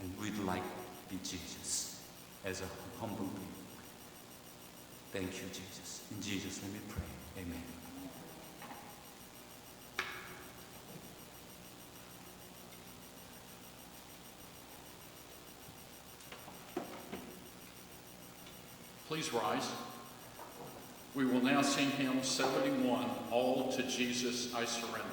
and we'd like to be Jesus as a humble being. Thank you, Jesus. In Jesus' name we pray. Amen. Please rise. We will now sing hymn 71, All to Jesus I Surrender.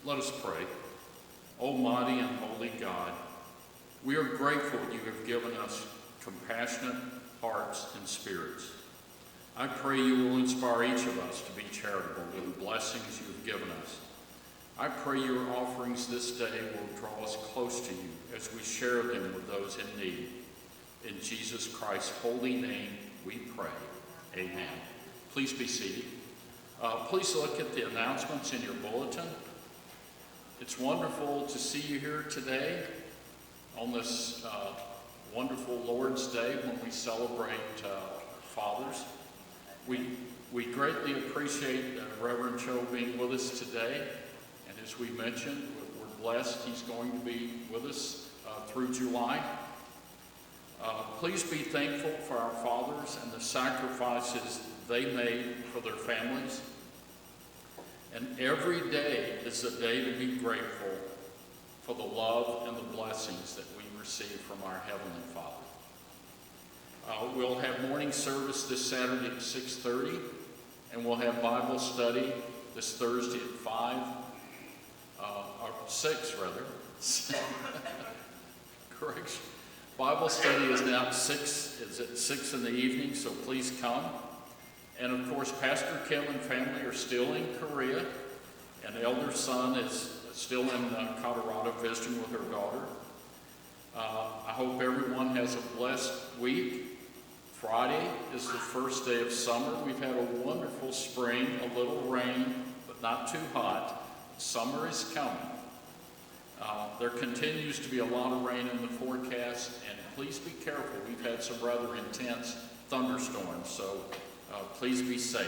Let us pray. Almighty and holy God, we are grateful you have given us compassionate hearts and spirits. I pray you will inspire each of us to be charitable with the blessings you have given us. I pray your offerings this day will draw us close to you as we share them with those in need. In Jesus Christ's holy name we pray. Amen. Please be seated. Please look at the announcements in your bulletin. It's wonderful to see you here today on this wonderful Lord's Day when we celebrate fathers. We greatly appreciate Reverend Cho being with us today. And as we mentioned, we're blessed he's going to be with us through July. Please be thankful for our fathers and the sacrifices they made for their families. And every day is a day to be grateful for the love and the blessings that we receive from our Heavenly Father. We'll have morning service this Saturday at 6:30, and we'll have Bible study this Thursday at 5, or 6 rather. Correction. Bible study is now at 6 in the evening, so please come. And of course, Pastor Kim and family are still in Korea, and elder son is still in Colorado visiting with her daughter. I hope everyone has a blessed week. Friday is the first day of summer. We've had a wonderful spring, a little rain, but not too hot. Summer is coming. There continues to be a lot of rain in the forecast, and please be careful. We've had some rather intense thunderstorms, so please be safe.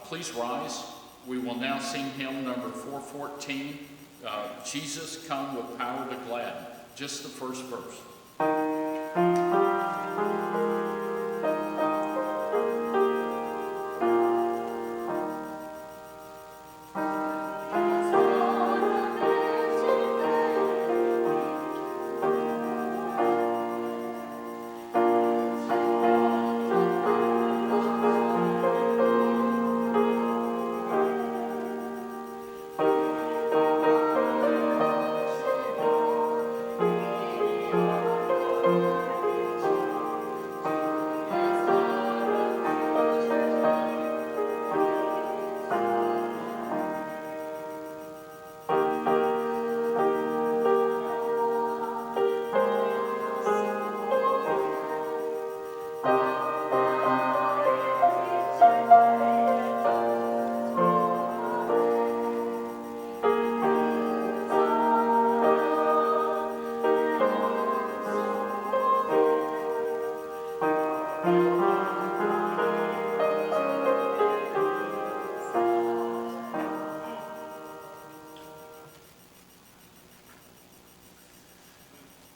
Please rise. We will now sing hymn number 414, Jesus Come with Power to Gladden, just the first verse.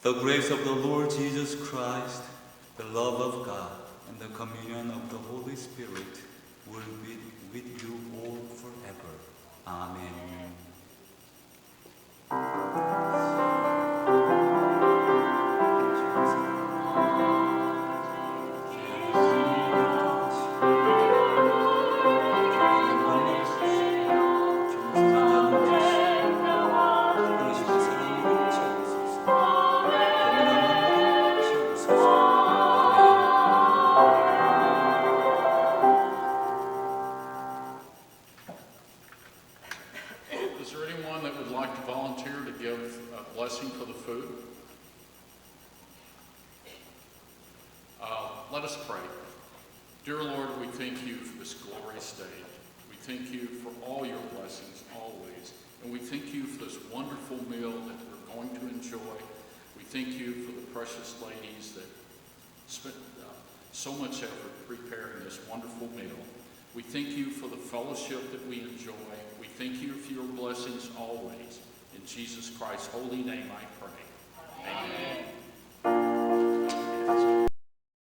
The grace of the Lord Jesus Christ, the love of God, and the communion of the Holy Spirit will be with you all forever. Amen. Is there anyone that would like to volunteer to give a blessing for the food? Let us pray. Dear Lord, we thank you for this glorious day. We thank you for all your blessings always. And we thank you for this wonderful meal that we're going to enjoy. We thank you for the precious ladies that spent so much effort preparing this wonderful meal. We thank you for the fellowship that we enjoy. We thank you for your blessings always. In Jesus Christ's holy name I pray. Amen.